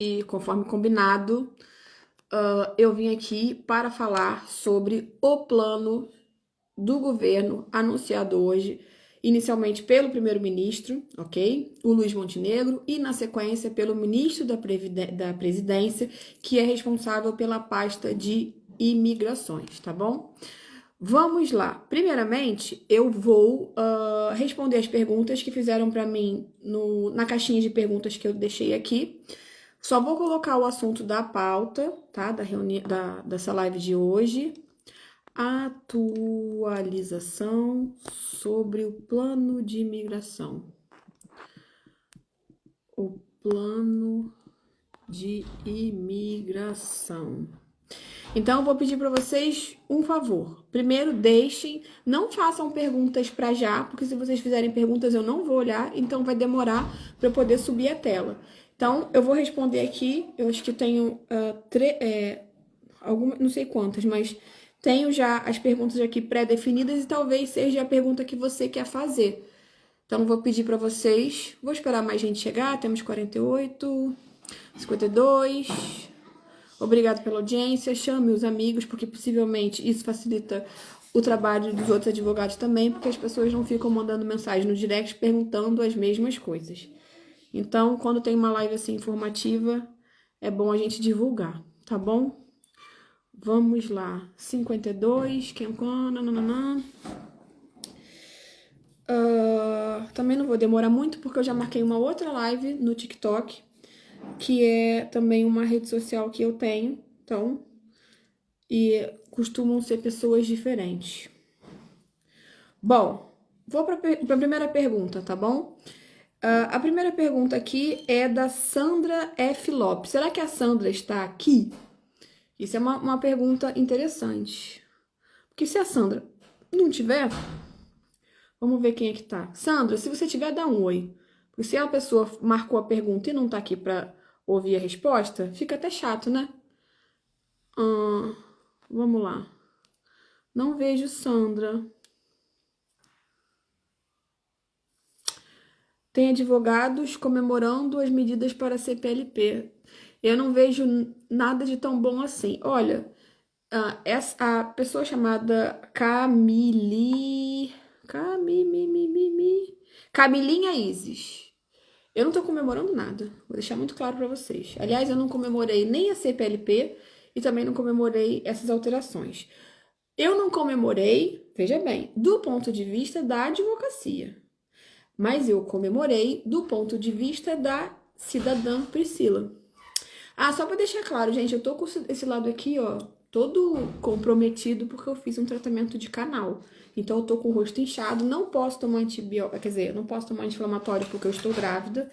E conforme combinado, eu vim aqui para falar sobre o plano do governo anunciado hoje, inicialmente pelo primeiro-ministro, ok? O Luiz Montenegro, e na sequência pelo ministro da Presidência, que é responsável pela pasta de imigrações, tá bom? Vamos lá. Primeiramente, eu vou responder as perguntas que fizeram para mim na caixinha de perguntas que eu deixei aqui. Só vou colocar o assunto da pauta, tá? Dessa live de hoje. Atualização sobre o plano de imigração. O plano de imigração. Então, eu vou pedir para vocês um favor. Primeiro, não façam perguntas para já, porque se vocês fizerem perguntas eu não vou olhar, então vai demorar para eu poder subir a tela. Então, eu vou responder aqui, eu acho que eu tenho não sei quantas, mas tenho já as perguntas aqui pré-definidas e talvez seja a pergunta que você quer fazer. Então, vou pedir para vocês, vou esperar mais gente chegar, temos 48, 52... Obrigado pela audiência, chame os amigos, porque possivelmente isso facilita o trabalho dos outros advogados também, porque as pessoas não ficam mandando mensagem no direct perguntando as mesmas coisas. Então, quando tem uma live assim informativa, é bom a gente divulgar, tá bom? Vamos lá, 52, também não vou demorar muito, porque eu já marquei uma outra live no TikTok, que é também uma rede social que eu tenho, então, e costumam ser pessoas diferentes. Bom, vou para a primeira pergunta, tá bom? A primeira pergunta aqui é da Sandra F. Lopes. Será que a Sandra está aqui? Isso é uma pergunta interessante. Porque se a Sandra não tiver, vamos ver quem é que tá. Sandra, se você tiver, dá um oi. Porque se a pessoa marcou a pergunta e não tá aqui para ouvir a resposta, fica até chato, né? Vamos lá. Não vejo Sandra. Tem advogados comemorando as medidas para a CPLP. Eu não vejo nada de tão bom assim. Olha, a pessoa chamada Camilinha Isis. Eu não tô comemorando nada. Vou deixar muito claro para vocês. Aliás, eu não comemorei nem a CPLP e também não comemorei essas alterações. Eu não comemorei, veja bem, do ponto de vista da advocacia. Mas eu comemorei do ponto de vista da cidadã Priscila. Só para deixar claro, gente, eu tô com esse lado aqui, ó, todo comprometido porque eu fiz um tratamento de canal. Então eu tô com o rosto inchado, não posso tomar antibiótico, quer dizer, não posso tomar anti-inflamatório porque eu estou grávida.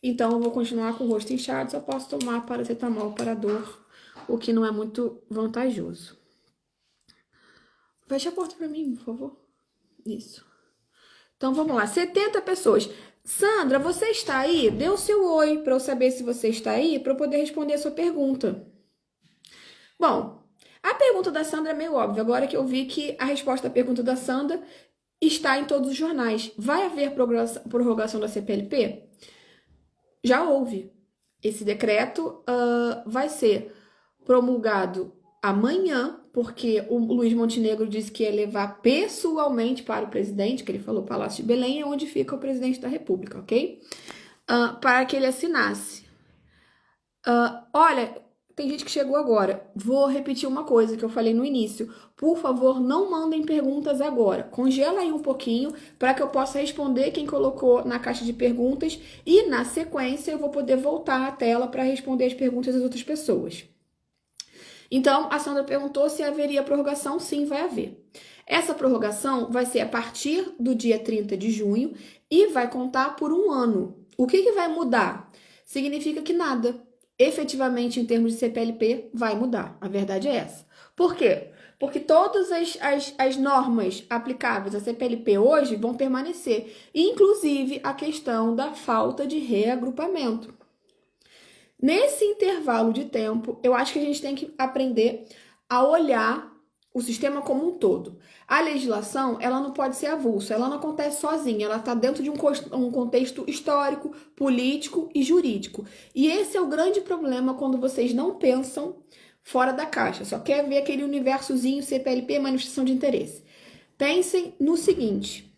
Então eu vou continuar com o rosto inchado, só posso tomar paracetamol para dor, o que não é muito vantajoso. Fecha a porta para mim, por favor. Isso. Então vamos lá, 70 pessoas. Sandra, você está aí? Dê o seu oi para eu saber se você está aí, para eu poder responder a sua pergunta. Bom, a pergunta da Sandra é meio óbvia, agora que eu vi que a resposta da pergunta da Sandra está em todos os jornais. Vai haver prorrogação da CPLP? Já houve. Esse decreto vai ser promulgado amanhã, porque o Luiz Montenegro disse que ia levar pessoalmente para o presidente, que ele falou Palácio de Belém, é onde fica o presidente da República, ok? Para que ele assinasse. Olha, tem gente que chegou agora. Vou repetir uma coisa que eu falei no início. Por favor, não mandem perguntas agora. Congela aí um pouquinho para que eu possa responder quem colocou na caixa de perguntas e, na sequência, eu vou poder voltar à tela para responder as perguntas das outras pessoas. Então, a Sandra perguntou se haveria prorrogação. Sim, vai haver. Essa prorrogação vai ser a partir do dia 30 de junho e vai contar por um ano. O que vai mudar? Significa que nada. Efetivamente, em termos de CPLP, vai mudar. A verdade é essa. Por quê? Porque todas as normas aplicáveis à CPLP hoje vão permanecer, inclusive a questão da falta de reagrupamento. Nesse intervalo de tempo, eu acho que a gente tem que aprender a olhar o sistema como um todo. A legislação, ela não pode ser avulsa, ela não acontece sozinha, ela está dentro de um contexto histórico, político e jurídico. E esse é o grande problema quando vocês não pensam fora da caixa, só quer ver aquele universozinho CPLP, manifestação de interesse. Pensem no seguinte: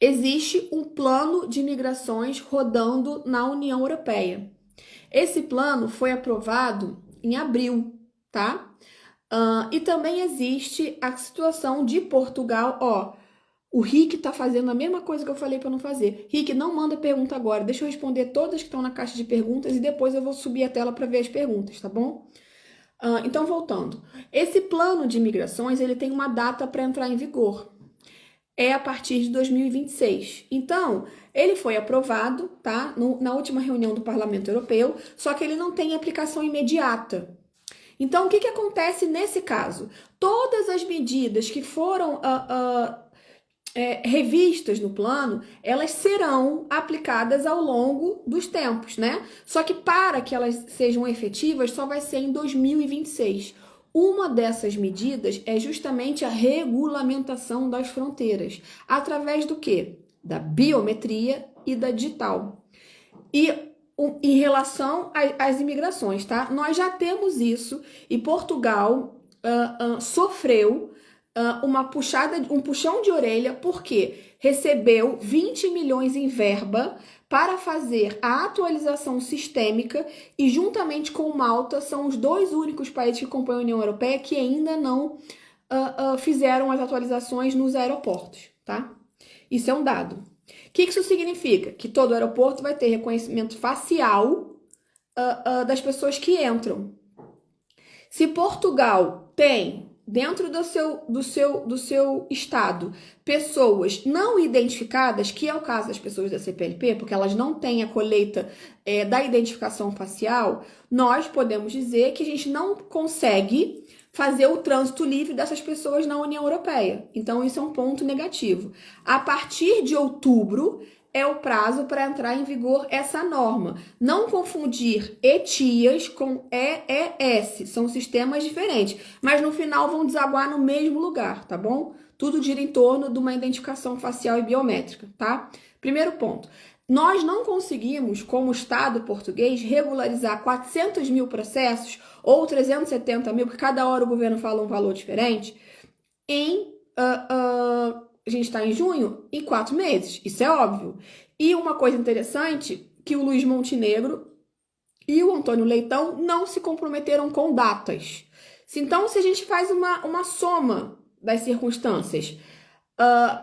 existe um plano de migrações rodando na União Europeia. Esse plano foi aprovado em abril, tá? E também existe a situação de Portugal. Ó, o Rick tá fazendo a mesma coisa que eu falei para não fazer. Rick, não manda pergunta agora, deixa eu responder todas que estão na caixa de perguntas e depois eu vou subir a tela para ver as perguntas, tá bom? Então, voltando. Esse plano de migrações, ele tem uma data para entrar em vigor. É a partir de 2026. Então, ele foi aprovado, tá? Na última reunião do Parlamento Europeu, só que ele não tem aplicação imediata. Então, o que acontece nesse caso? Todas as medidas que foram revistas no plano, elas serão aplicadas ao longo dos tempos, né? Só que para que elas sejam efetivas, só vai ser em 2026. Uma dessas medidas é justamente a regulamentação das fronteiras, através do quê? Da biometria e da digital. E em relação às imigrações, tá? Nós já temos isso e Portugal sofreu um puxão de orelha porque recebeu 20 milhões em verba para fazer a atualização sistêmica e juntamente com Malta são os dois únicos países que compõem a União Europeia que ainda não fizeram as atualizações nos aeroportos, tá? Isso é um dado. O que isso significa? Que todo aeroporto vai ter reconhecimento facial das pessoas que entram. Se Portugal tem, dentro do seu estado, pessoas não identificadas, que é o caso das pessoas da CPLP, porque elas não têm a colheita da identificação facial, nós podemos dizer que a gente não consegue fazer o trânsito livre dessas pessoas na União Europeia. Então, isso é um ponto negativo. A partir de outubro, é o prazo para entrar em vigor essa norma. Não confundir ETIAS com EES, são sistemas diferentes, mas no final vão desaguar no mesmo lugar, tá bom? Tudo gira em torno de uma identificação facial e biométrica, tá? Primeiro ponto. Nós não conseguimos, como Estado português, regularizar 400 mil processos ou 370 mil, porque cada hora o governo fala um valor diferente, a gente está em junho, em 4 meses. Isso é óbvio. E uma coisa interessante, que o Luiz Montenegro e o Antônio Leitão não se comprometeram com datas. Então, se a gente faz uma soma das circunstâncias,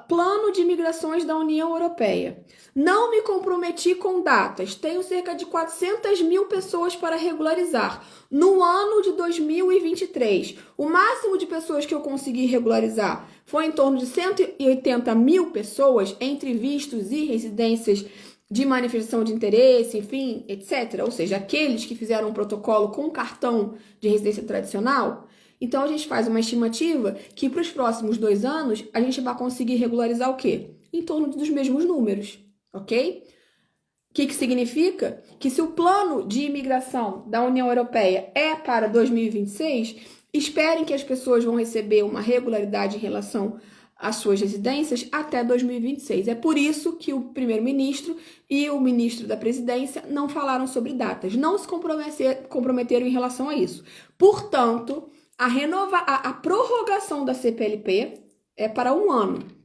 plano de migrações da União Europeia. Não me comprometi com datas. Tenho cerca de 400 mil pessoas para regularizar. No ano de 2023, o máximo de pessoas que eu consegui regularizar foi em torno de 180 mil pessoas, entre vistos e residências de manifestação de interesse, enfim, etc. Ou seja, aqueles que fizeram um protocolo com cartão de residência tradicional. Então, a gente faz uma estimativa que para os próximos 2 anos, a gente vai conseguir regularizar o quê? Em torno dos mesmos números, ok? O que significa? Que se o plano de imigração da União Europeia é para 2026, esperem que as pessoas vão receber uma regularidade em relação às suas residências até 2026. É por isso que o primeiro-ministro e o ministro da presidência não falaram sobre datas, não se comprometeram em relação a isso. Portanto, a prorrogação da CPLP é para 1 ano.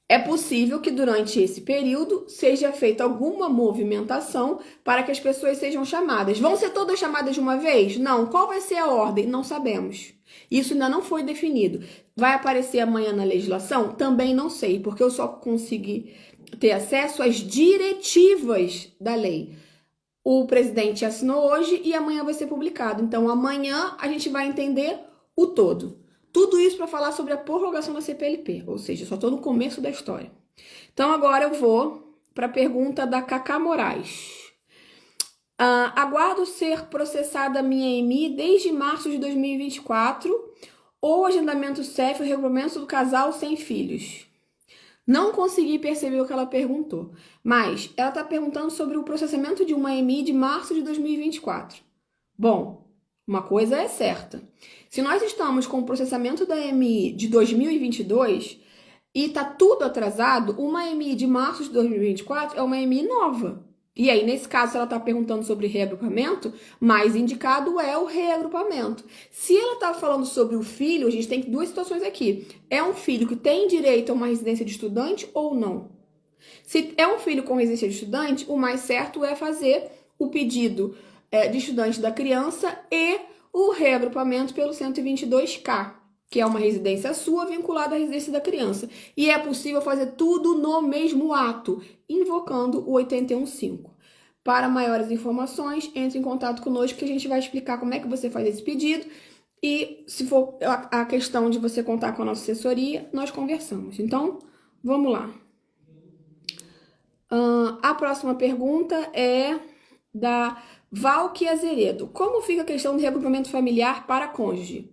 É possível que durante esse período seja feita alguma movimentação para que as pessoas sejam chamadas. Vão ser todas chamadas de uma vez? Não. Qual vai ser a ordem? Não sabemos. Isso ainda não foi definido. Vai aparecer amanhã na legislação? Também não sei, porque eu só consegui ter acesso às diretivas da lei. O presidente assinou hoje e amanhã vai ser publicado. Então, amanhã a gente vai entender o todo. Tudo isso para falar sobre a prorrogação da CPLP, ou seja, só estou no começo da história. Então, agora eu vou para a pergunta da Cacá Moraes. Aguardo ser processada a minha EMI desde março de 2024 ou agendamento CEF ou regulamento do casal sem filhos. Não consegui perceber o que ela perguntou, mas ela está perguntando sobre o processamento de uma EMI de março de 2024. Bom, Uma coisa é certa. Se nós estamos com o processamento da EMI de 2022 e tá tudo atrasado, uma EMI de março de 2024 é uma EMI nova. E aí, nesse caso, se ela está perguntando sobre reagrupamento, mais indicado é o reagrupamento. Se ela está falando sobre o filho, a gente tem duas situações aqui. É um filho que tem direito a uma residência de estudante ou não? Se é um filho com residência de estudante, o mais certo é fazer o pedido de estudante da criança e o reagrupamento pelo 122K, que é uma residência sua vinculada à residência da criança. E é possível fazer tudo no mesmo ato, invocando o 815. Para maiores informações, entre em contato conosco que a gente vai explicar como é que você faz esse pedido. E se for a questão de você contar com a nossa assessoria, nós conversamos. Então, vamos lá. A próxima pergunta é da Valque Azeredo. Como fica a questão do reagrupamento familiar para cônjuge?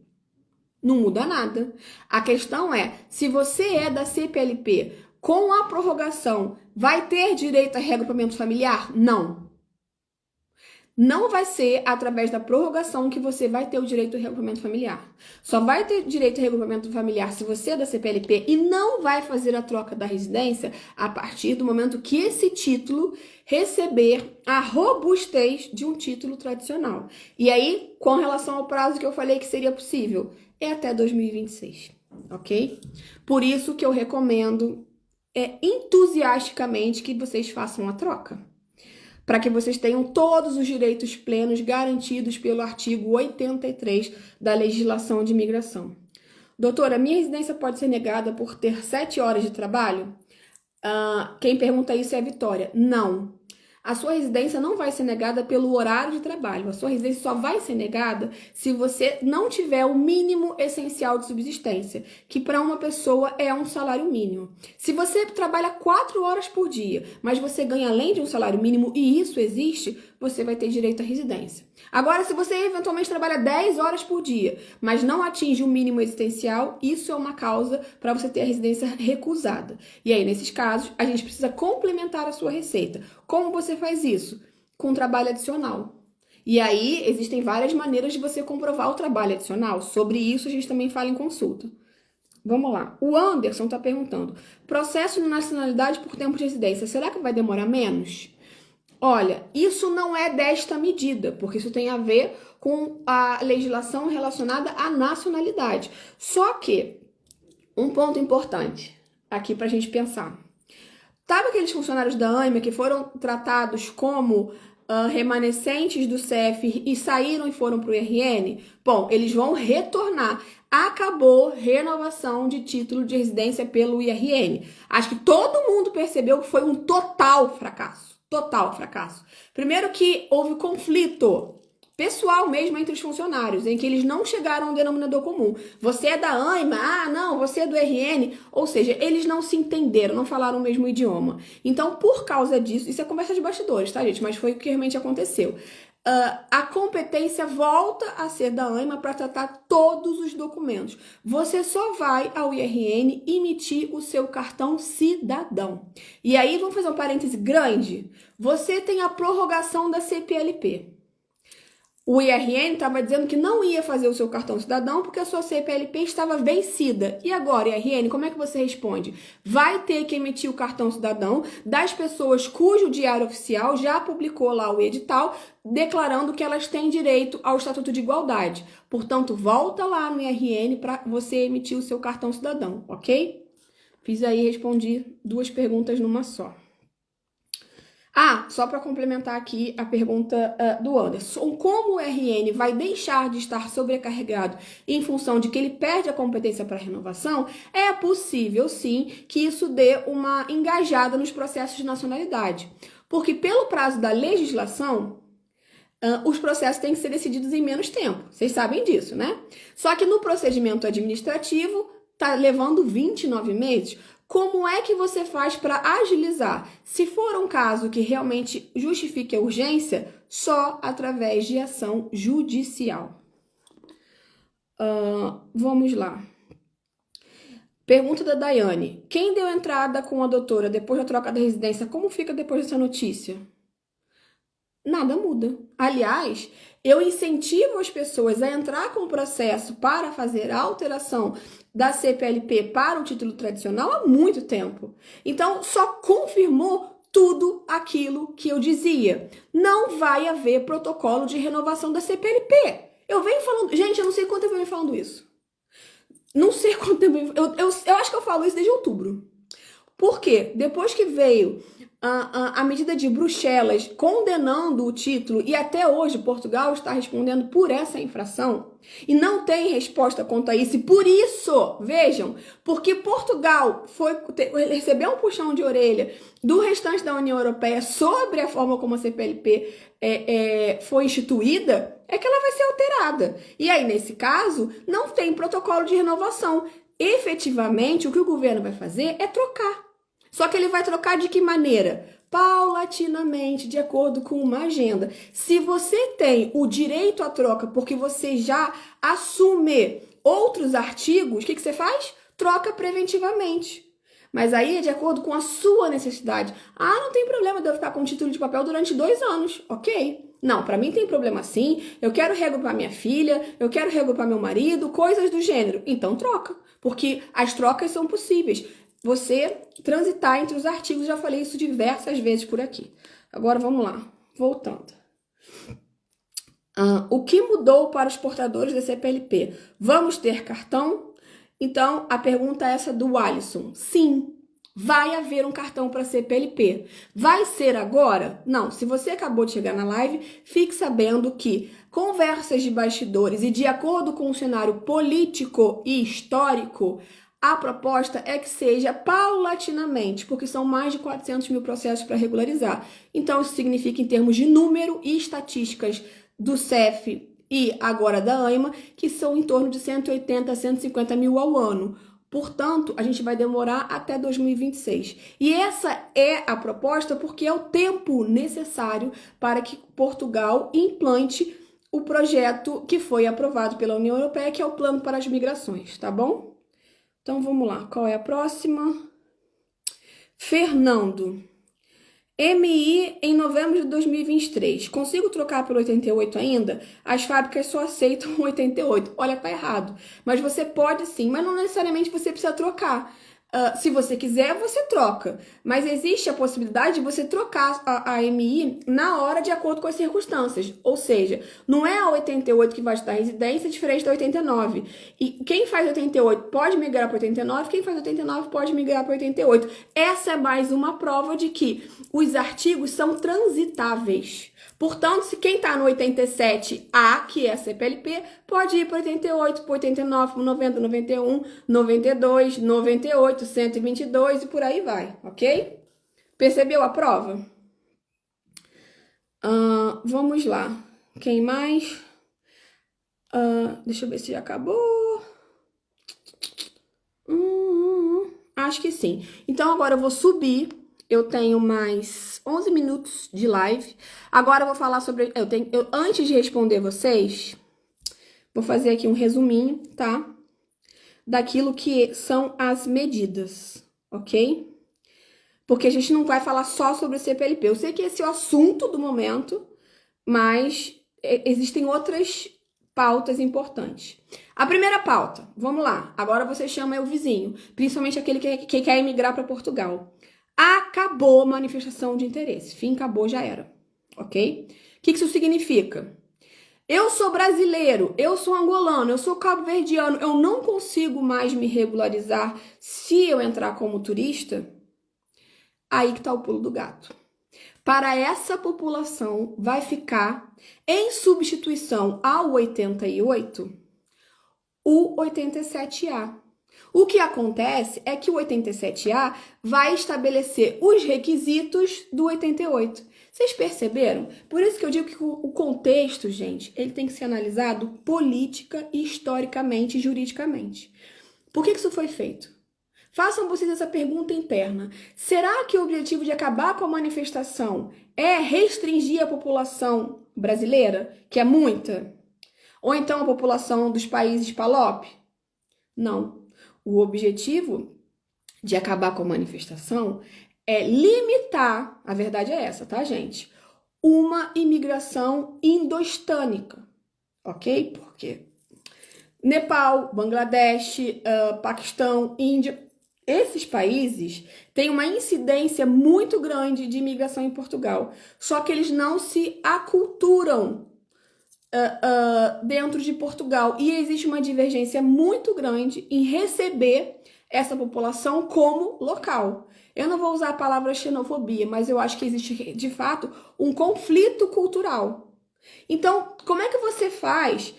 Não muda nada. A questão é, se você é da CPLP, com a prorrogação, vai ter direito a reagrupamento familiar? Não. Não vai ser através da prorrogação que você vai ter o direito ao reagrupamento familiar. Só vai ter direito ao reagrupamento familiar se você é da CPLP e não vai fazer a troca da residência a partir do momento que esse título receber a robustez de um título tradicional. E aí, com relação ao prazo que eu falei que seria possível, é até 2026, ok? Por isso que eu recomendo entusiasticamente que vocês façam a troca, para que vocês tenham todos os direitos plenos garantidos pelo artigo 83 da legislação de imigração. Doutora, minha residência pode ser negada por ter 7 horas de trabalho? Quem pergunta isso é a Vitória. Não. A sua residência não vai ser negada pelo horário de trabalho. A sua residência só vai ser negada se você não tiver o mínimo essencial de subsistência, que para uma pessoa é um salário mínimo. Se você trabalha 4 horas por dia, mas você ganha além de um salário mínimo e isso existe, você vai ter direito à residência. Agora, se você eventualmente trabalha 10 horas por dia, mas não atinge o mínimo existencial, isso é uma causa para você ter a residência recusada. E aí, nesses casos, a gente precisa complementar a sua receita. Como você faz isso? Com trabalho adicional. E aí, existem várias maneiras de você comprovar o trabalho adicional. Sobre isso, a gente também fala em consulta. Vamos lá. O Anderson está perguntando: processo de nacionalidade por tempo de residência, será que vai demorar menos? Olha, isso não é desta medida, porque isso tem a ver com a legislação relacionada à nacionalidade. Só que, um ponto importante aqui para a gente pensar. Sabe aqueles funcionários da ANMA que foram tratados como remanescentes do CEF e saíram e foram para o IRN? Bom, eles vão retornar. Acabou renovação de título de residência pelo IRN. Acho que todo mundo percebeu que foi um total fracasso. Total fracasso. Primeiro que houve conflito pessoal mesmo entre os funcionários, em que eles não chegaram a um denominador comum. Você é da ANMA, não, você é do RN. Ou seja, eles não se entenderam, não falaram o mesmo idioma. Então, por causa disso, isso é conversa de bastidores, tá, gente? Mas foi o que realmente aconteceu. A competência volta a ser da ANMA para tratar todos os documentos. Você só vai ao IRN emitir o seu cartão cidadão. E aí, vamos fazer um parêntese grande. Você tem a prorrogação da CPLP. O IRN estava dizendo que não ia fazer o seu cartão cidadão porque a sua CPLP estava vencida. E agora, IRN, como é que você responde? Vai ter que emitir o cartão cidadão das pessoas cujo diário oficial já publicou lá o edital, declarando que elas têm direito ao Estatuto de Igualdade. Portanto, volta lá no IRN para você emitir o seu cartão cidadão, ok? Fiz aí, respondi 2 perguntas numa só. Só para complementar aqui a pergunta do Anderson. Como o RN vai deixar de estar sobrecarregado em função de que ele perde a competência para renovação? É possível, sim, que isso dê uma engajada nos processos de nacionalidade. Porque pelo prazo da legislação, os processos têm que ser decididos em menos tempo. Vocês sabem disso, né? Só que no procedimento administrativo, está levando 29 meses. Como é que você faz para agilizar? Se for um caso que realmente justifique a urgência, só através de ação judicial. Vamos lá. Pergunta da Daiane. Quem deu entrada com a doutora depois da troca da residência, como fica depois dessa notícia? nada muda. Aliás, eu incentivo as pessoas a entrar com o processo para fazer a alteração da CPLP para o título tradicional há muito tempo. Então, só confirmou tudo aquilo que eu dizia. Não vai haver protocolo de renovação da CPLP. Eu venho falando... Gente, eu não sei quanto tempo eu venho falando isso. Não sei quanto tempo... Eu acho que eu falo isso desde outubro. Por quê? Depois que veio a medida de Bruxelas condenando o título, e até hoje Portugal está respondendo por essa infração, e não tem resposta quanto a isso, e por isso, vejam, porque Portugal recebeu um puxão de orelha do restante da União Europeia sobre a forma como a CPLP foi instituída, é que ela vai ser alterada. E aí, nesse caso, não tem protocolo de renovação. Efetivamente, o que o governo vai fazer é trocar. Só que ele vai trocar de que maneira? Paulatinamente, de acordo com uma agenda. Se você tem o direito à troca porque você já assume outros artigos, o que você faz? Troca preventivamente. Mas aí é de acordo com a sua necessidade. Ah, não tem problema de eu ficar com título de papel durante 2 anos, ok? Não, para mim tem problema sim. Eu quero reagrupar minha filha, eu quero reagrupar meu marido, coisas do gênero. Então troca, porque as trocas são possíveis. Você transitar entre os artigos, já falei isso diversas vezes por aqui. Agora vamos lá, voltando. O que mudou para os portadores da CPLP? Vamos ter cartão? Então, a pergunta é essa do Alisson. Sim, vai haver um cartão para CPLP. Vai ser agora? Não, se você acabou de chegar na live, fique sabendo que conversas de bastidores e de acordo com o cenário político e histórico, a proposta é que seja paulatinamente, porque são mais de 400 mil processos para regularizar. Então, isso significa, em termos de número e estatísticas do CEF e agora da ANMA, que são em torno de 180 a 150 mil ao ano. Portanto, a gente vai demorar até 2026. E essa é a proposta porque é o tempo necessário para que Portugal implante o projeto que foi aprovado pela União Europeia, que é o Plano para as Migrações, tá bom? Então, vamos lá. Qual é a próxima? Fernando. MI em novembro de 2023. Consigo trocar pelo 88 ainda? As fábricas só aceitam 88. Olha, tá errado. Mas você pode sim, mas não necessariamente você precisa trocar. Se você quiser, você troca. Mas existe a possibilidade de você trocar a MI na hora de acordo com as circunstâncias. Ou seja, não é a 88 que vai te dar residência diferente da 89. E quem faz 88 pode migrar para 89, quem faz 89 pode migrar para 88. Essa é mais uma prova de que os artigos são transitáveis. Portanto, se quem está no 87A, que é a CPLP, pode ir para 88, para 89, para 90, 91, 92, 98, 122 e por aí vai, ok? Percebeu a prova? Vamos lá. Quem mais? Deixa eu ver se já acabou. Acho que sim. Então, agora eu vou subir. Eu tenho mais 11 minutos de live. Agora eu vou falar sobre... antes de responder vocês, vou fazer aqui um resuminho, tá? Daquilo que são as medidas, ok? Porque a gente não vai falar só sobre o CPLP. Eu sei que esse é o assunto do momento, mas existem outras pautas importantes. A primeira pauta, vamos lá. Agora você chama o vizinho, principalmente aquele que quer emigrar para Portugal. Acabou a manifestação de interesse. Fim, acabou, já era. Ok? O que isso significa? Eu sou brasileiro, eu sou angolano, eu sou cabo-verdiano, eu não consigo mais me regularizar se eu entrar como turista? Aí que tá o pulo do gato. Para essa população, vai ficar em substituição ao 88, o 87A. O que acontece é que o 87A vai estabelecer os requisitos do 88. Vocês perceberam? Por isso que eu digo que o contexto, gente, ele tem que ser analisado política, historicamente e juridicamente. Por que isso foi feito? Façam vocês essa pergunta interna. Será que o objetivo de acabar com a manifestação é restringir a população brasileira, que é muita? Ou então a população dos países PALOP? Não. O objetivo de acabar com a manifestação é limitar, a verdade é essa, tá, gente? uma imigração indo-hispânica, ok? Porque Nepal, Bangladesh, Paquistão, Índia, esses países têm uma incidência muito grande de imigração em Portugal, só que eles não se aculturam dentro de Portugal e existe uma divergência muito grande em receber essa população como local. Eu não vou usar a palavra xenofobia, mas eu acho que existe de fato um conflito cultural. Então, como é que você faz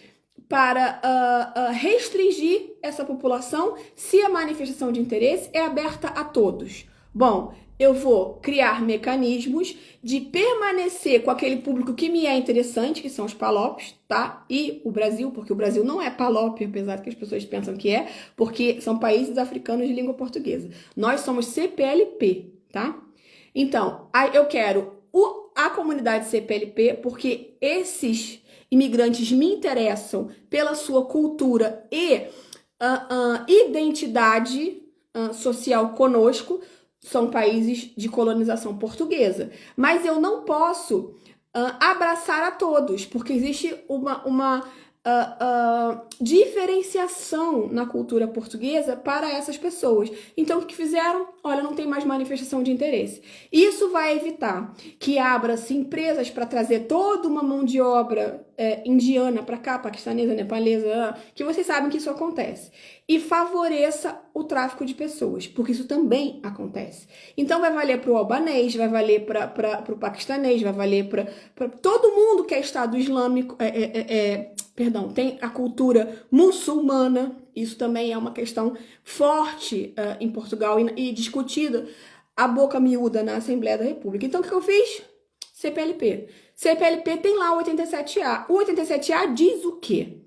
para restringir essa população se a manifestação de interesse é aberta a todos? Bom, eu vou criar mecanismos de permanecer com aquele público que me é interessante, que são os PALOPs, tá? E o Brasil, porque o Brasil não é PALOP, apesar que as pessoas pensam que é, porque são países africanos de língua portuguesa. Nós somos CPLP, tá? Então, eu quero a comunidade CPLP porque esses imigrantes me interessam pela sua cultura e identidade social conosco. São países de colonização portuguesa. Mas eu não posso abraçar a todos, porque existe uma diferenciação na cultura portuguesa para essas pessoas. Então, o que fizeram? Olha, não tem mais manifestação de interesse. Isso vai evitar que abra-se empresas para trazer toda uma mão de obra indiana para cá, paquistanesa, nepalesa, que vocês sabem que isso acontece. E favoreça o tráfico de pessoas, porque isso também acontece. Então, vai valer para o albanês, vai valer para o paquistanês, vai valer para todo mundo que é Estado Islâmico, tem a cultura muçulmana, isso também é uma questão forte em Portugal e discutida a boca miúda na Assembleia da República. Então, o que eu fiz? CPLP. CPLP tem lá o 87A. O 87A diz o quê?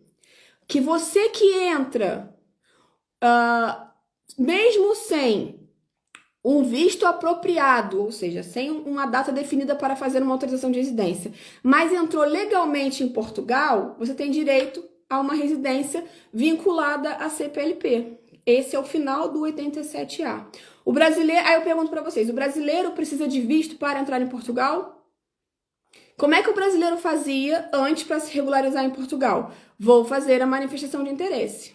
Que você que entra, mesmo sem um visto apropriado, ou seja, sem uma data definida para fazer uma autorização de residência, mas entrou legalmente em Portugal, você tem direito a uma residência vinculada à CPLP. Esse é o final do 87A. O brasileiro, aí eu pergunto para vocês, o brasileiro precisa de visto para entrar em Portugal? Como é que o brasileiro fazia antes para se regularizar em Portugal? Vou fazer a manifestação de interesse.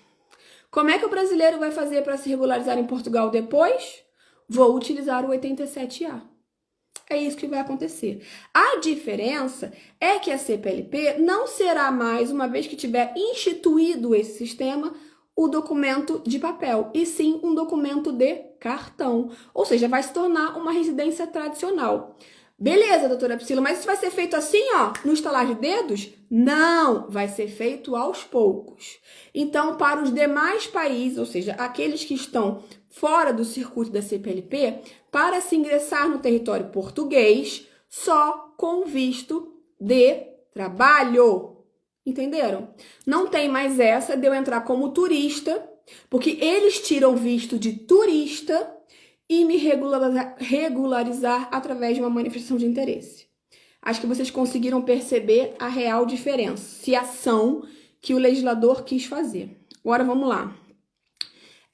Como é que o brasileiro vai fazer para se regularizar em Portugal depois? Vou utilizar o 87A. É isso que vai acontecer. A diferença é que a CPLP não será mais, uma vez que tiver instituído esse sistema, o documento de papel, e sim um documento de cartão. Ou seja, vai se tornar uma residência tradicional. Beleza, doutora Priscila, mas isso vai ser feito assim, ó, no estalar de dedos? Não, vai ser feito aos poucos. Então, para os demais países, ou seja, aqueles que estão fora do circuito da CPLP, para se ingressar no território português, só com visto de trabalho. Entenderam? Não tem mais essa de eu entrar como turista, porque eles tiram visto de turista e me regularizar através de uma manifestação de interesse. Acho que vocês conseguiram perceber a real diferenciação que o legislador quis fazer. Agora vamos lá.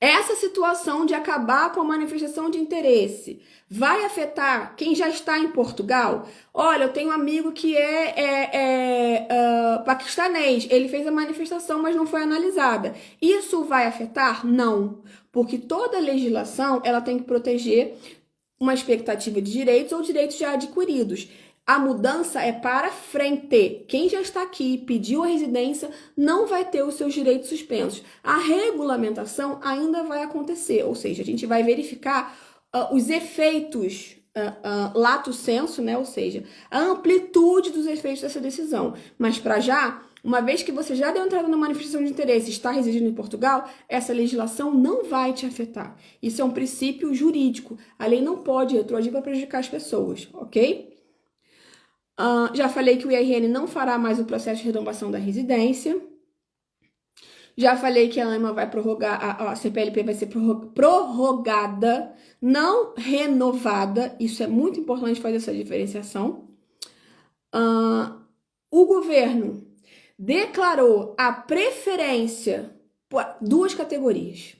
Essa situação de acabar com a manifestação de interesse vai afetar quem já está em Portugal? Olha, eu tenho um amigo que é paquistanês, ele fez a manifestação, mas não foi analisada. Isso vai afetar? Não, porque toda legislação ela tem que proteger uma expectativa de direitos ou direitos já adquiridos. A mudança é para frente. Quem já está aqui e pediu a residência não vai ter os seus direitos suspensos. A regulamentação ainda vai acontecer, ou seja, a gente vai verificar os efeitos lato sensu, né? Ou seja, a amplitude dos efeitos dessa decisão. Mas para já, uma vez que você já deu entrada na manifestação de interesse e está residindo em Portugal, essa legislação não vai te afetar. Isso é um princípio jurídico. A lei não pode retroagir para prejudicar as pessoas, ok? Já falei que o IRN não fará mais o processo de renovação da residência. Já falei que a AMA vai prorrogar, a CPLP vai ser prorrogada, não renovada. Isso é muito importante fazer essa diferenciação. O governo declarou a preferência por duas categorias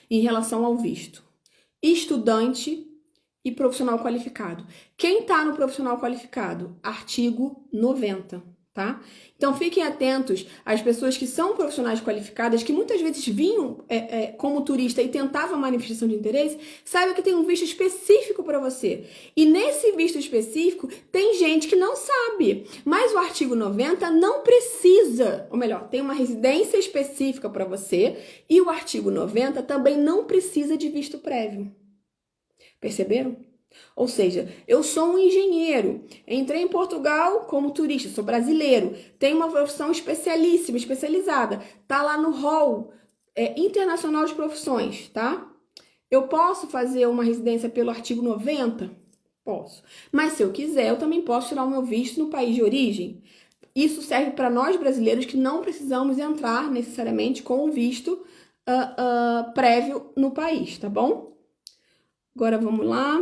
em relação ao visto: estudante e profissional qualificado. Quem está no profissional qualificado? Artigo 90, tá? Então, fiquem atentos às pessoas que são profissionais qualificadas, que muitas vezes vinham como turista e tentavam manifestação de interesse, saiba que tem um visto específico para você. E nesse visto específico, tem gente que não sabe, mas o artigo 90 não precisa, ou melhor, tem uma residência específica para você, e o artigo 90 também não precisa de visto prévio. Perceberam? Ou seja, eu sou um engenheiro, entrei em Portugal como turista, sou brasileiro, tenho uma profissão especialíssima, especializada, tá lá no hall internacional de profissões, tá? Eu posso fazer uma residência pelo artigo 90? Posso. Mas se eu quiser, eu também posso tirar o meu visto no país de origem. Isso serve para nós brasileiros que não precisamos entrar necessariamente com o visto prévio no país, tá bom? Agora vamos lá.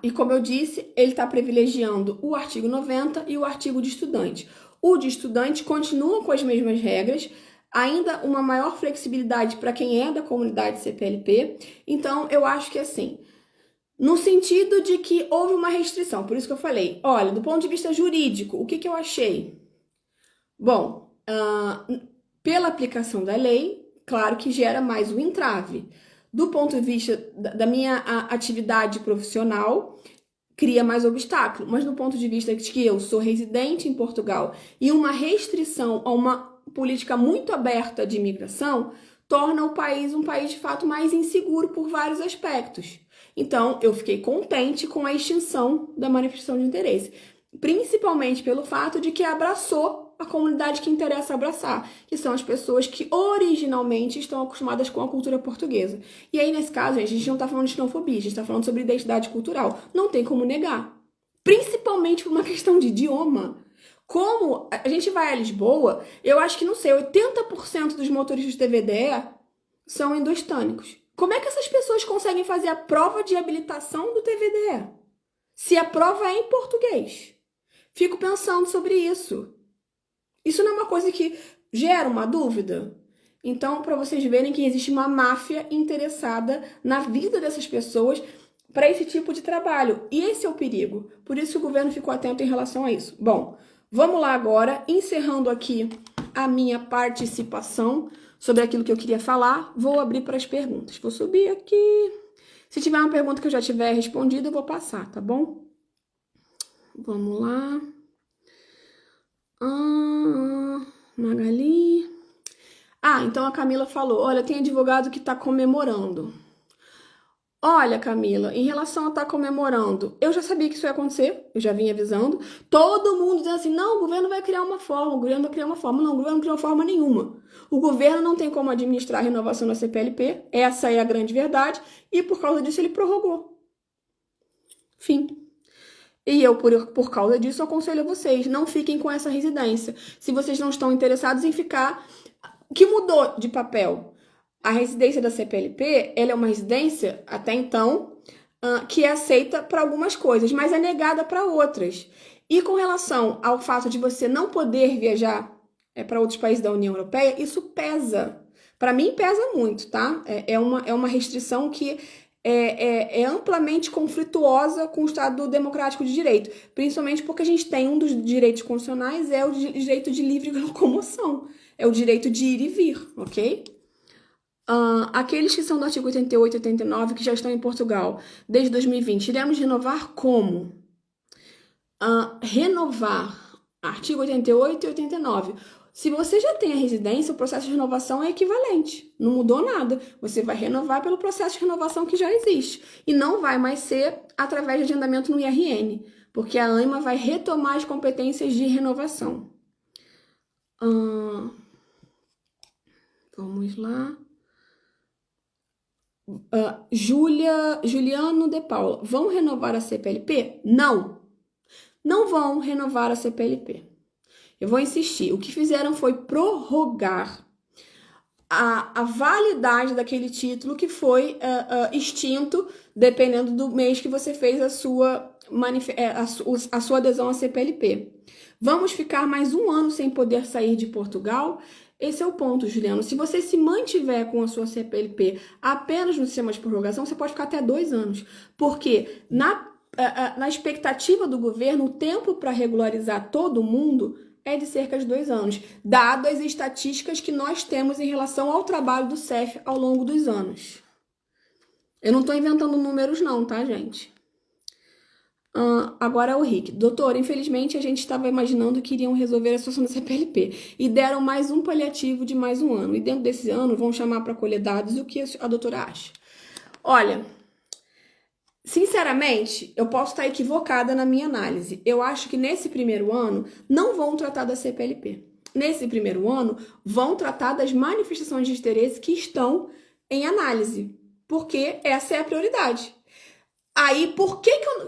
E como eu disse, ele está privilegiando o artigo 90 e o artigo de estudante. O de estudante continua com as mesmas regras, ainda uma maior flexibilidade para quem é da comunidade CPLP. Então, eu acho que assim, no sentido de que houve uma restrição, por isso que eu falei, olha, do ponto de vista jurídico, o que eu achei? Bom, pela aplicação da lei, claro que gera mais um entrave. Do ponto de vista da minha atividade profissional, cria mais obstáculo. Mas do ponto de vista de que eu sou residente em Portugal e uma restrição a uma política muito aberta de imigração, torna o país um país de fato mais inseguro por vários aspectos. Então, eu fiquei contente com a extinção da manifestação de interesse, principalmente pelo fato de que abraçou a comunidade que interessa abraçar, que são as pessoas que originalmente estão acostumadas com a cultura portuguesa. E aí, nesse caso, a gente não está falando de xenofobia, a gente está falando sobre identidade cultural. Não tem como negar. Principalmente por uma questão de idioma. Como a gente vai a Lisboa, eu acho que, não sei, 80% dos motoristas de TVDE são indo-hispânicos. Como é que essas pessoas conseguem fazer a prova de habilitação do TVDE? Se a prova é em português. Fico pensando sobre isso. Isso não é uma coisa que gera uma dúvida? Então, para vocês verem que existe uma máfia interessada na vida dessas pessoas para esse tipo de trabalho. E esse é o perigo. Por isso que o governo ficou atento em relação a isso. Bom, vamos lá agora, encerrando aqui a minha participação sobre aquilo que eu queria falar. Vou abrir para as perguntas. Vou subir aqui. Se tiver uma pergunta que eu já tiver respondido, eu vou passar, tá bom? Vamos lá. Magali. Então a Camila falou, olha, tem advogado que está comemorando. Olha, Camila, em relação a estar comemorando, eu já sabia que isso ia acontecer, eu já vinha avisando. Todo mundo dizendo assim, não, o governo vai criar uma forma, o governo vai criar uma forma. Não, o governo não criou forma nenhuma. O governo não tem como administrar a renovação da CPLP, essa é a grande verdade, e por causa disso ele prorrogou. Fim. E eu, por causa disso, aconselho a vocês, não fiquem com essa residência. Se vocês não estão interessados em ficar... O que mudou de papel? A residência da CPLP, ela é uma residência, até então, que é aceita para algumas coisas, mas é negada para outras. E com relação ao fato de você não poder viajar para outros países da União Europeia, isso pesa. Para mim, pesa muito, tá? É uma restrição que... É amplamente conflituosa com o Estado Democrático de Direito, principalmente porque a gente tem um dos direitos constitucionais, é o direito de livre locomoção, é o direito de ir e vir, ok? Aqueles que são do artigo 88 e 89, que já estão em Portugal desde 2020, iremos renovar como? Renovar artigo 88 e 89. Se você já tem a residência, o processo de renovação é equivalente. Não mudou nada. Você vai renovar pelo processo de renovação que já existe. E não vai mais ser através de agendamento no IRN, porque a ANMA vai retomar as competências de renovação. Vamos lá. Juliano de Paula. Vão renovar a CPLP? Não. Não vão renovar a CPLP. Eu vou insistir. O que fizeram foi prorrogar a validade daquele título que foi extinto dependendo do mês que você fez a sua adesão à CPLP. Vamos ficar mais um ano sem poder sair de Portugal? Esse é o ponto, Juliano. Se você se mantiver com a sua CPLP apenas no sistema de prorrogação, você pode ficar até 2 anos. Porque na expectativa do governo, o tempo para regularizar todo mundo é de cerca de 2 anos, dado as estatísticas que nós temos em relação ao trabalho do CEF ao longo dos anos. Eu não estou inventando números não, tá, gente? Agora é o Rick. Doutor, infelizmente a gente estava imaginando que iriam resolver a situação da CPLP e deram mais um paliativo de mais um ano. E dentro desse ano vão chamar para colher dados. E o que a doutora acha? Olha, sinceramente, eu posso estar equivocada na minha análise. Eu acho que nesse primeiro ano não vão tratar da CPLP. Nesse primeiro ano vão tratar das manifestações de interesse que estão em análise, porque essa é a prioridade. Aí,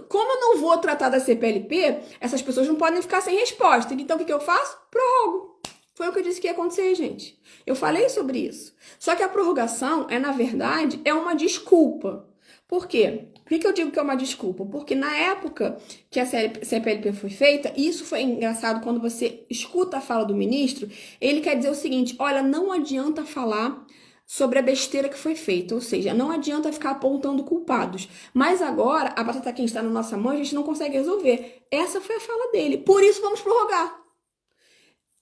como eu não vou tratar da CPLP, essas pessoas não podem ficar sem resposta. Então, o que eu faço? Prorrogo. Foi o que eu disse que ia acontecer, gente. Eu falei sobre isso. Só que a prorrogação na verdade, é uma desculpa. Por quê? Por que eu digo que é uma desculpa? Porque na época que a CPLP foi feita, e isso foi engraçado quando você escuta a fala do ministro, ele quer dizer o seguinte, olha, não adianta falar sobre a besteira que foi feita, ou seja, não adianta ficar apontando culpados. Mas agora, a batata quente está na nossa mão, a gente não consegue resolver. Essa foi a fala dele. Por isso, vamos prorrogar.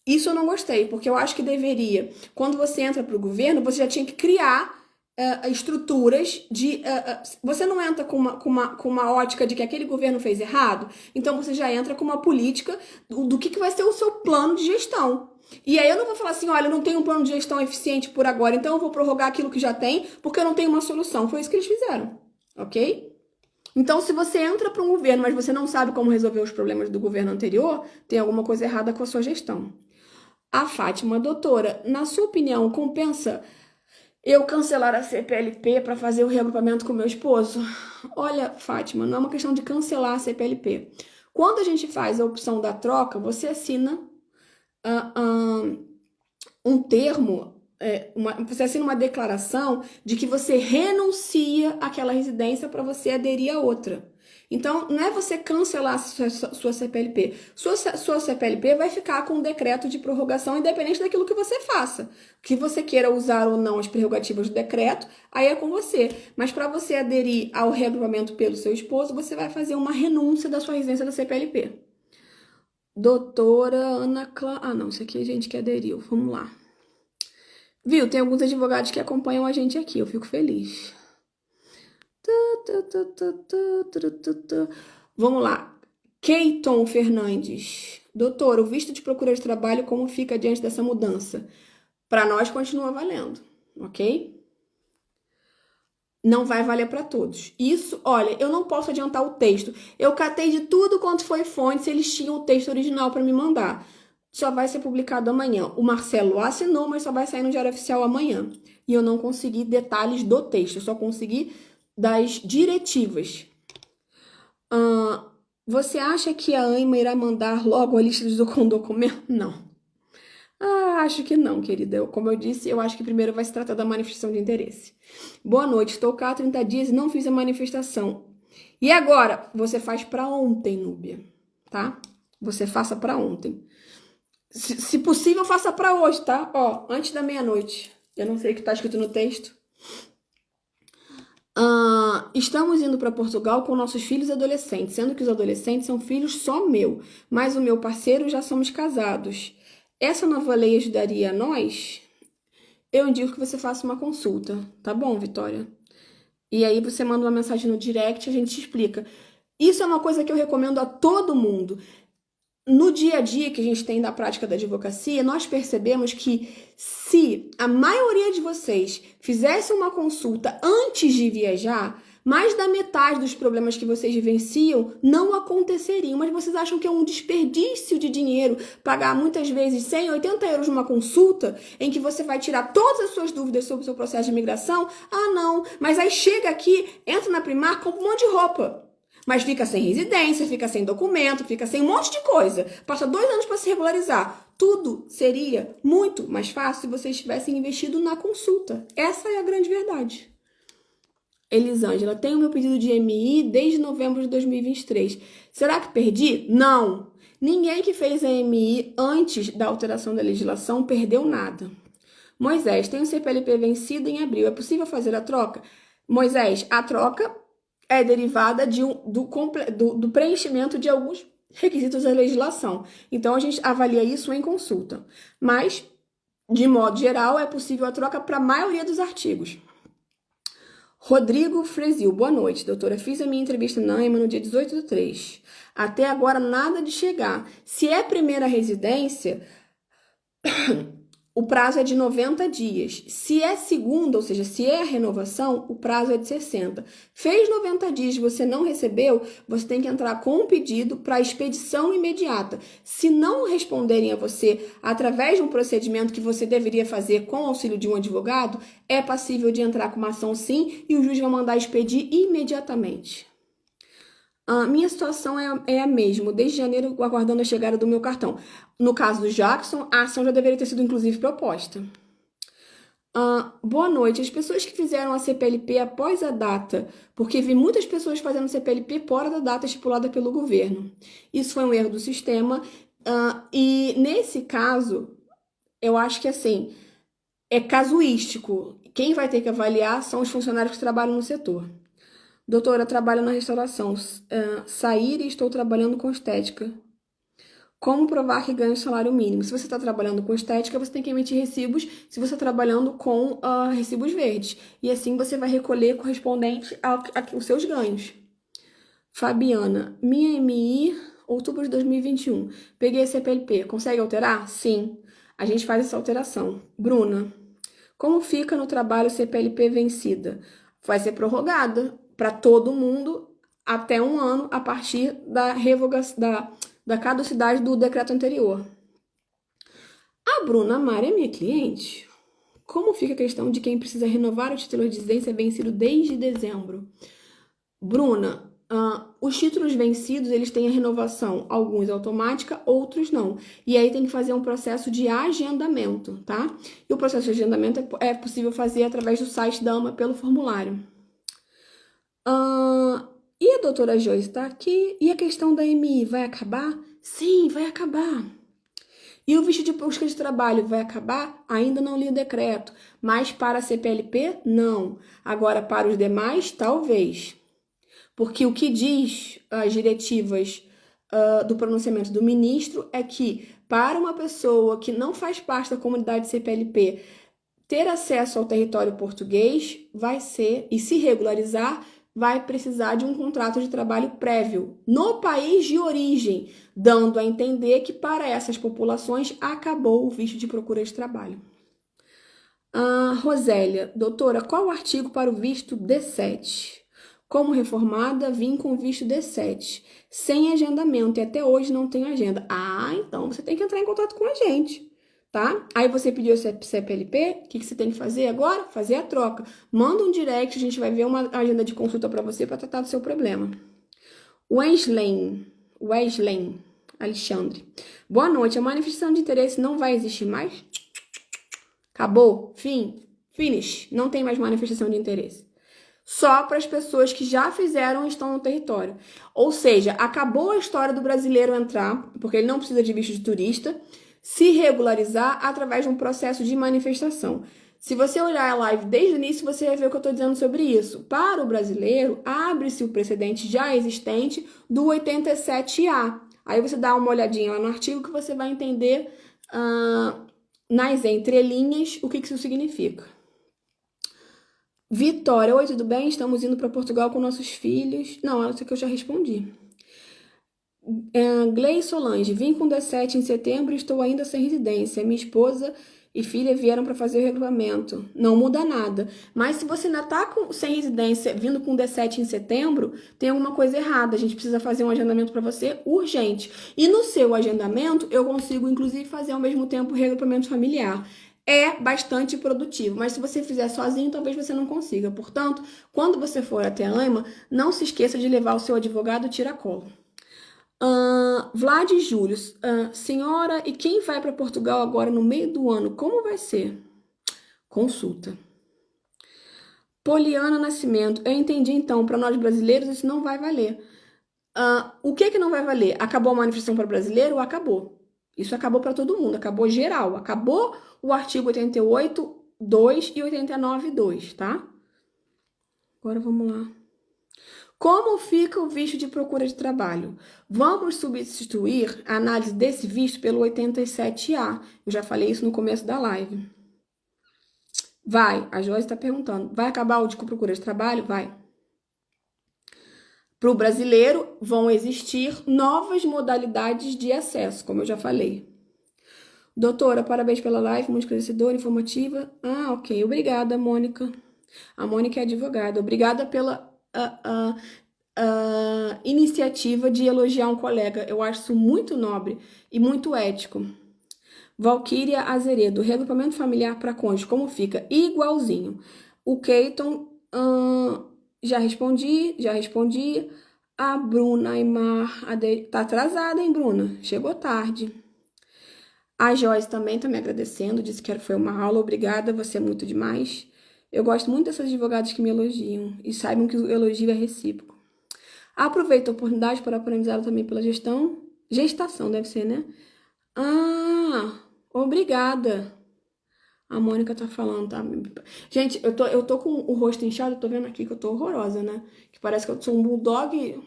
Isso eu não gostei, porque eu acho que deveria, quando você entra para o governo, você já tinha que criar estruturas de... você não entra com uma ótica de que aquele governo fez errado, então você já entra com uma política do que vai ser o seu plano de gestão. E aí eu não vou falar assim, olha, eu não tenho um plano de gestão eficiente por agora, então eu vou prorrogar aquilo que já tem, porque eu não tenho uma solução. Foi isso que eles fizeram, ok? Então, se você entra para um governo, mas você não sabe como resolver os problemas do governo anterior, tem alguma coisa errada com a sua gestão. A Fátima, doutora, na sua opinião, compensa eu cancelar a CPLP para fazer o reagrupamento com meu esposo? Olha, Fátima, não é uma questão de cancelar a CPLP. Quando a gente faz a opção da troca, você assina um termo, você assina uma declaração de que você renuncia àquela residência para você aderir a outra. Então, não é você cancelar a sua CPLP. Sua CPLP vai ficar com um decreto de prorrogação independente daquilo que você faça. Que você queira usar ou não as prerrogativas do decreto, aí é com você. Mas para você aderir ao reagrupamento pelo seu esposo, você vai fazer uma renúncia da sua residência da CPLP. Doutora Ana Clara... Ah, não, isso aqui a gente que aderiu. Vamos lá. Viu? Tem alguns advogados que acompanham a gente aqui. Eu fico feliz. Vamos lá. Keiton Fernandes. Doutor, o visto de procura de trabalho, como fica diante dessa mudança? Para nós, continua valendo, ok? Não vai valer para todos. Isso, olha, eu não posso adiantar o texto. Eu catei de tudo quanto foi fonte, se eles tinham o texto original para me mandar. Só vai ser publicado amanhã. O Marcelo assinou, mas só vai sair no Diário Oficial amanhã. E eu não consegui detalhes do texto, eu só consegui das diretivas. Você acha que a ANMA irá mandar logo a lista com documento? Não. Acho que não, querida. Como eu disse, eu acho que primeiro vai se tratar da manifestação de interesse. Boa noite, estou cá há 30 dias e não fiz a manifestação. E agora? Você faz para ontem, Núbia, tá? Você faça para ontem. Se possível, faça para hoje, tá? Ó, antes da meia-noite. Eu não sei o que está escrito no texto. Estamos indo para Portugal com nossos filhos adolescentes, sendo que os adolescentes são filhos só meu, mas o meu parceiro já somos casados. Essa nova lei ajudaria a nós? Eu indico que você faça uma consulta, tá bom, Vitória? E aí você manda uma mensagem no direct e a gente te explica. Isso é uma coisa que eu recomendo a todo mundo. No dia a dia que a gente tem da prática da advocacia, nós percebemos que se a maioria de vocês fizesse uma consulta antes de viajar, mais da metade dos problemas que vocês vivenciam não aconteceriam. Mas vocês acham que é um desperdício de dinheiro pagar muitas vezes 100, 80 euros numa consulta em que você vai tirar todas as suas dúvidas sobre o seu processo de imigração? Ah, não. Mas aí chega aqui, entra na Primark, compra um monte de roupa. Mas fica sem residência, fica sem documento, fica sem um monte de coisa. Passa 2 anos para se regularizar. Tudo seria muito mais fácil se vocês tivessem investido na consulta. Essa é a grande verdade. Elisângela, tenho meu pedido de MI desde novembro de 2023. Será que perdi? Não. Ninguém que fez a EMI antes da alteração da legislação perdeu nada. Moisés, tem o CPLP vencido em abril. É possível fazer a troca? Moisés, a troca é derivada do preenchimento de alguns requisitos da legislação. Então, a gente avalia isso em consulta. Mas, de modo geral, é possível a troca para a maioria dos artigos. Rodrigo Frezil, boa noite, doutora. Fiz a minha entrevista na AMA no dia 18/3. Até agora, nada de chegar. Se é primeira residência, o prazo é de 90 dias. Se é segunda, ou seja, se é a renovação, o prazo é de 60. Fez 90 dias e você não recebeu, você tem que entrar com um pedido para expedição imediata. Se não responderem a você através de um procedimento que você deveria fazer com o auxílio de um advogado, é passível de entrar com uma ação sim e o juiz vai mandar expedir imediatamente. Minha situação é a mesma, desde janeiro aguardando a chegada do meu cartão. No caso do Jackson, a ação já deveria ter sido inclusive proposta. Boa noite. As pessoas que fizeram a CPLP após a data, porque vi muitas pessoas fazendo CPLP fora da data estipulada pelo governo. Isso foi um erro do sistema. E nesse caso, eu acho que assim, é casuístico. Quem vai ter que avaliar são os funcionários que trabalham no setor. Doutora, trabalho na restauração. Sair e estou trabalhando com estética. Como provar que ganha o salário mínimo? Se você está trabalhando com estética, você tem que emitir recibos se você está trabalhando com recibos verdes. E assim você vai recolher correspondente aos seus ganhos. Fabiana, minha MI, outubro de 2021. Peguei a CPLP. Consegue alterar? Sim. A gente faz essa alteração. Bruna, como fica no trabalho CPLP vencida? Vai ser prorrogada para todo mundo até 1 ano a partir da revogação da caducidade do decreto anterior. A Bruna Mari é minha cliente. Como fica a questão de quem precisa renovar o título de residência vencido desde dezembro? Bruna, os títulos vencidos, eles têm a renovação, alguns automática, outros não. E aí tem que fazer um processo de agendamento, tá? E o processo de agendamento é possível fazer através do site da AMA pelo formulário. E a doutora Joyce está aqui. E a questão da MI vai acabar? Sim, vai acabar. E o visto de busca de trabalho vai acabar? Ainda não li o decreto. Mas para a CPLP, não. Agora, para os demais, talvez. Porque o que diz as diretivas do pronunciamento do ministro é que para uma pessoa que não faz parte da comunidade CPLP ter acesso ao território português vai ser, e se regularizar, vai precisar de um contrato de trabalho prévio no país de origem, dando a entender que para essas populações acabou o visto de procura de trabalho. Rosélia, doutora, qual o artigo para o visto D7? Como reformada, vim com visto D7, sem agendamento, e até hoje não tenho agenda. Então você tem que entrar em contato com a gente. Tá? Aí você pediu o CPLP, o que você tem que fazer agora? Fazer a troca. Manda um direct, a gente vai ver uma agenda de consulta para você para tratar do seu problema. Wesley Alexandre. Boa noite, a manifestação de interesse não vai existir mais? Acabou? Finish. Não tem mais manifestação de interesse. Só para as pessoas que já fizeram e estão no território. Ou seja, acabou a história do brasileiro entrar, porque ele não precisa de visto de turista, se regularizar através de um processo de manifestação. Se você olhar a live desde o início, você vai ver o que eu estou dizendo sobre isso. Para o brasileiro, abre-se o precedente já existente do 87A. Aí você dá uma olhadinha lá no artigo que você vai entender nas entrelinhas o que isso significa. Vitória, oi, tudo bem? Estamos indo para Portugal com nossos filhos. Não, isso aqui eu já respondi. Glei Solange, vim com 17 em setembro e estou ainda sem residência. Minha esposa e filha vieram para fazer o regulamento. Não muda nada. Mas se você ainda está sem residência, vindo com 17 em setembro, tem alguma coisa errada. A gente precisa fazer um agendamento para você urgente. E no seu agendamento, eu consigo, inclusive, fazer ao mesmo tempo o regulamento familiar. É bastante produtivo, mas se você fizer sozinho, talvez você não consiga. Portanto, quando você for até a AMA, não se esqueça de levar o seu advogado tiracolo. Vlad Júlio, senhora, e quem vai para Portugal agora no meio do ano, como vai ser? Consulta. Poliana Nascimento, eu entendi então, para nós brasileiros isso não vai valer. O que que não vai valer? Acabou a manifestação para brasileiro? Acabou. Isso acabou para todo mundo, acabou geral. Acabou o artigo 88.2 e 89.2, tá? Agora vamos lá. Como fica o visto de procura de trabalho? Vamos substituir a análise desse visto pelo 87A. Eu já falei isso no começo da live. Vai, a Joyce está perguntando. Vai acabar o de procura de trabalho? Vai. Para o brasileiro, vão existir novas modalidades de acesso, como eu já falei. Doutora, parabéns pela live, muito esclarecedora, informativa. Ah, ok. Obrigada, Mônica. A Mônica é advogada. Obrigada pela iniciativa de elogiar um colega. Eu acho isso muito nobre e muito ético. Valquíria Azeredo, reagrupamento familiar para cônjuge, como fica? Igualzinho. O Keiton, já respondi. A Bruna Aymar, tá atrasada, hein, Bruna? Chegou tarde. A Joyce também tá me agradecendo, disse que foi uma aula, obrigada, você é muito demais. Eu gosto muito dessas advogadas que me elogiam e saibam que o elogio é recíproco. Aproveito a oportunidade para parabenizá-la também pela gestação, deve ser, né? Ah, obrigada. A Mônica tá falando, tá? Gente, eu tô com o rosto inchado, eu tô vendo aqui que eu tô horrorosa, né? Que parece que eu sou um bulldog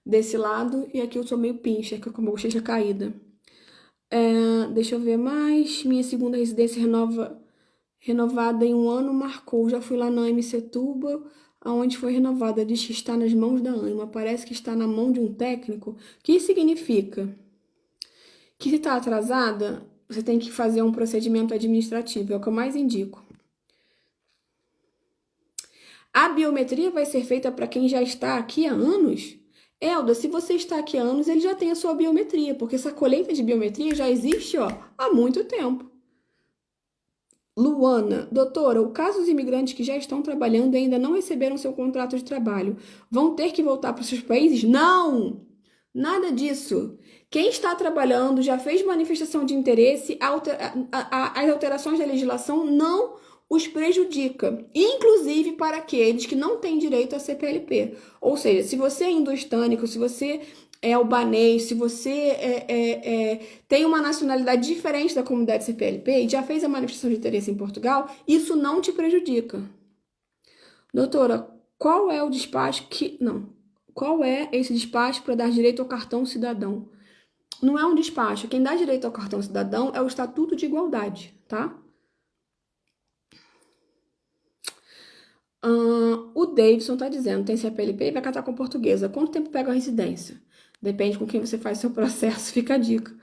desse lado e aqui eu sou meio pincher, que eu com a bochecha caída. Deixa eu ver mais. Minha segunda residência renovada em um ano marcou. Já fui lá na Setuba, aonde foi renovada. Diz que está nas mãos da ANMA. Parece que está na mão de um técnico. O que significa? Que se está atrasada, você tem que fazer um procedimento administrativo. É o que eu mais indico. A biometria vai ser feita para quem já está aqui há anos? Elda, se você está aqui há anos, ele já tem a sua biometria, porque essa colheita de biometria já existe, há muito tempo. Luana, doutora, o caso dos imigrantes que já estão trabalhando e ainda não receberam seu contrato de trabalho, vão ter que voltar para os seus países? Não! Nada disso. Quem está trabalhando já fez manifestação de interesse, as alterações da legislação não os prejudica, inclusive para aqueles que não têm direito a CPLP. Ou seja, se você é indo-hispânico, se você é albanês, se você tem uma nacionalidade diferente da comunidade CPLP e já fez a manifestação de interesse em Portugal, isso não te prejudica. Doutora, qual é o despacho que... Não. Qual é esse despacho para dar direito ao cartão cidadão? Não é um despacho. Quem dá direito ao cartão cidadão é o Estatuto de Igualdade, tá? O Davidson tá dizendo, tem CPLP e vai catar com portuguesa. Quanto tempo pega a residência? Depende com quem você faz seu processo, fica a dica.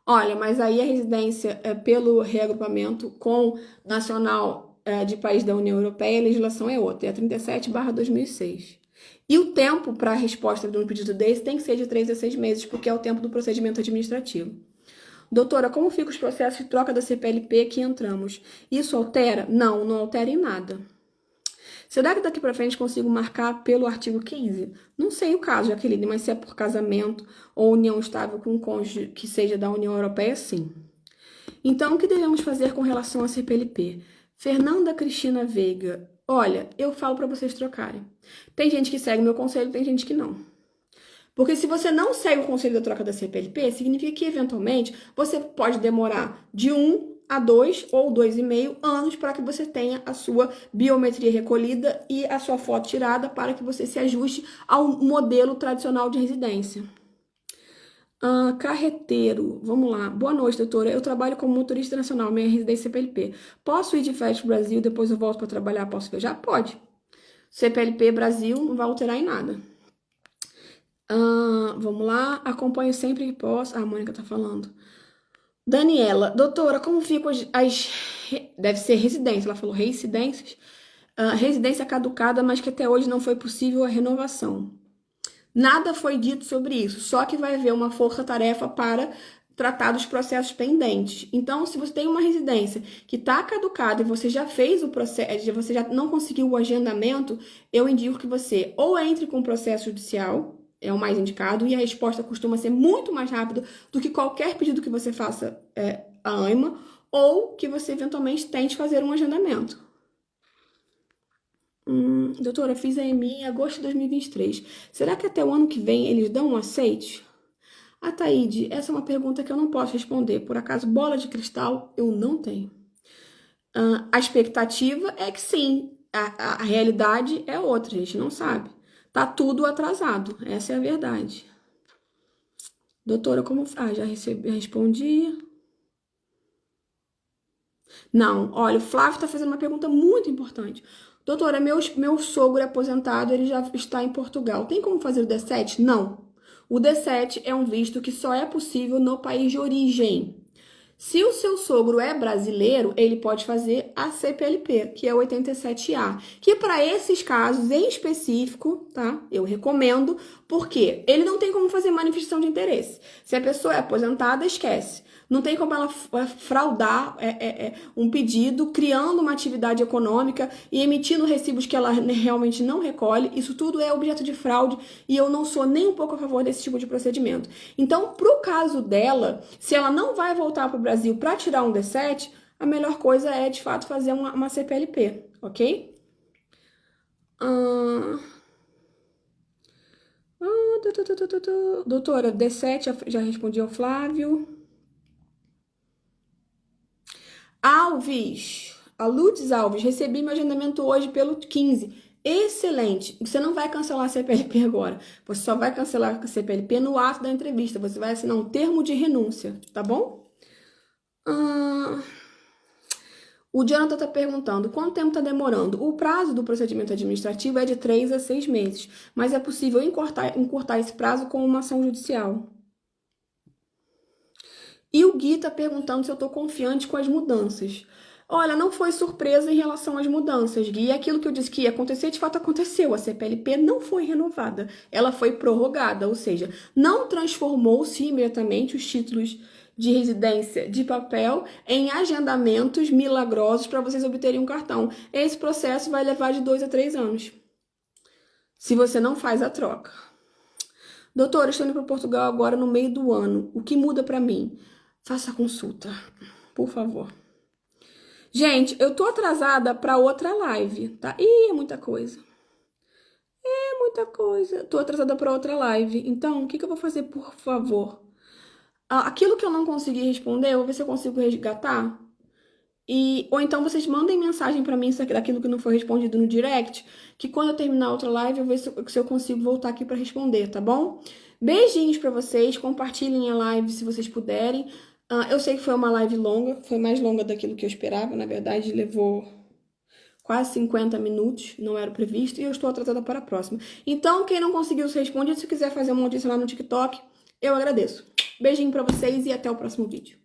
Olha, mas aí a residência é pelo reagrupamento com nacional de país da União Europeia, a legislação é outra, é a 37/2006. E o tempo para a resposta de um pedido desse tem que ser de 3 a 6 meses, porque é o tempo do procedimento administrativo. Doutora, como ficam os processos de troca da CPLP que entramos? Isso altera? Não, não altera em nada. Será que daqui para frente consigo marcar pelo artigo 15? Não sei o caso, Jaqueline, mas se é por casamento ou união estável com um cônjuge que seja da União Europeia, sim. Então, o que devemos fazer com relação à CPLP? Fernanda Cristina Veiga, olha, eu falo para vocês trocarem. Tem gente que segue o meu conselho, tem gente que não. Porque se você não segue o conselho da troca da CPLP, significa que, eventualmente, você pode demorar de 1 a 2 ou 2,5 anos para que você tenha a sua biometria recolhida e a sua foto tirada para que você se ajuste ao modelo tradicional de residência. Carreteiro, vamos lá. Boa noite, doutora. Eu trabalho como motorista nacional, minha residência é CPLP. Posso ir de férias para o Brasil, depois eu volto para trabalhar, posso viajar? Pode. CPLP Brasil não vai alterar em nada. Vamos lá. Acompanho sempre que posso. A Mônica tá falando. Daniela, doutora, como ficam deve ser residência, ela falou residências. Residência caducada, mas que até hoje não foi possível a renovação. Nada foi dito sobre isso, só que vai haver uma força-tarefa para tratar dos processos pendentes. Então, se você tem uma residência que está caducada e você já fez o processo, você já não conseguiu o agendamento, eu indico que você ou entre com o processo judicial, é o mais indicado, e a resposta costuma ser muito mais rápida do que qualquer pedido que você faça à ANMA, ou que você eventualmente tente fazer um agendamento. Doutora, fiz a EMI em agosto de 2023. Será que até o ano que vem eles dão um aceite? A Taíde, essa é uma pergunta que eu não posso responder. Por acaso, bola de cristal eu não tenho. A expectativa é que sim. A realidade é outra, a gente não sabe. Tá tudo atrasado. Essa é a verdade. Doutora, como... já respondi. Não, olha, o Flávio está fazendo uma pergunta muito importante. Doutora, meu sogro é aposentado, ele já está em Portugal. Tem como fazer o D7? Não. O D7 é um visto que só é possível no país de origem. Se o seu sogro é brasileiro, ele pode fazer a CPLP, que é o 87A, que para esses casos em específico, tá? Eu recomendo, porque ele não tem como fazer manifestação de interesse. Se a pessoa é aposentada, esquece. Não tem como ela fraudar um pedido, criando uma atividade econômica e emitindo recibos que ela realmente não recolhe. Isso tudo é objeto de fraude e eu não sou nem um pouco a favor desse tipo de procedimento. Então, pro caso dela, se ela não vai voltar para o Brasil para tirar um D7, a melhor coisa é, de fato, fazer uma CPLP, ok? Doutora, D7, já respondi ao Flávio. Alves, a Lutz Alves, recebi meu agendamento hoje pelo 15. Excelente. Você não vai cancelar a CPLP agora. Você só vai cancelar a CPLP no ato da entrevista. Você vai assinar um termo de renúncia, tá bom? O Jonathan está perguntando, quanto tempo está demorando? O prazo do procedimento administrativo é de 3 a 6 meses, mas é possível encurtar esse prazo com uma ação judicial. E o Gui está perguntando se eu estou confiante com as mudanças. Olha, não foi surpresa em relação às mudanças, Gui. Aquilo que eu disse que ia acontecer, de fato aconteceu. A CPLP não foi renovada, ela foi prorrogada, ou seja, não transformou-se imediatamente os títulos de residência de papel em agendamentos milagrosos para vocês obterem um cartão. Esse processo vai levar de 2 a 3 anos, se você não faz a troca. Doutora, estou indo para Portugal agora no meio do ano. O que muda para mim? Faça a consulta, por favor. Gente, eu tô atrasada para outra live, tá? Ih, é muita coisa. É muita coisa. Tô atrasada para outra live. Então, o que eu vou fazer, por favor? Aquilo que eu não consegui responder, eu vou ver se eu consigo resgatar. Ou então vocês mandem mensagem para mim daquilo que não foi respondido no direct, que quando eu terminar outra live, eu vou ver se eu consigo voltar aqui para responder, tá bom? Beijinhos para vocês, compartilhem a live se vocês puderem. Eu sei que foi uma live longa, foi mais longa daquilo que eu esperava, na verdade levou quase 50 minutos, não era previsto, e eu estou atrasada para a próxima. Então, quem não conseguiu ser respondido, se quiser fazer uma audiência lá no TikTok, eu agradeço. Beijinho para vocês e até o próximo vídeo.